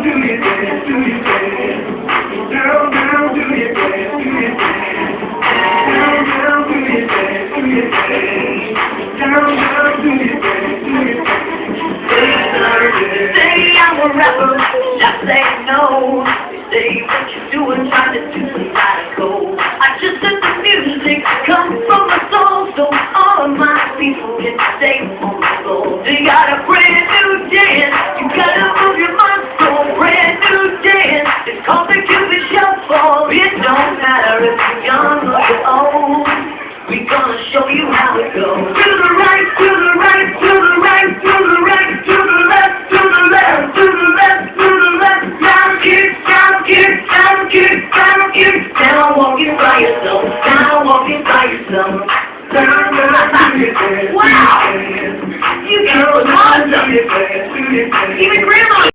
do your dance, do your dance. Down, down, do your dance, do your dance. Down, down, do your dance, do your dance. Down, down, do your dance, do your dance. Say I'm a rapper, just say no. Say what you're doing, trying to do somebody cold. I just let the music come from my soul, so all of my people can stay on the floor. They got a brand new dance, you gotta move your muscle. Brand new dance, it's called the Cupid Shuffle. It don't matter if you're young or you're old, we gonna show you how it goes. To the right, to the right, to the right, to the right, to the left, to the left, to the left, to the left. Down, kick, down, kick, down, kick, down, kick. Down, walking by yourself. Down, walking by yourself. Down, down, do your dance. Wow! You girls are awesome. Do your dance, do your dance. Even grandma.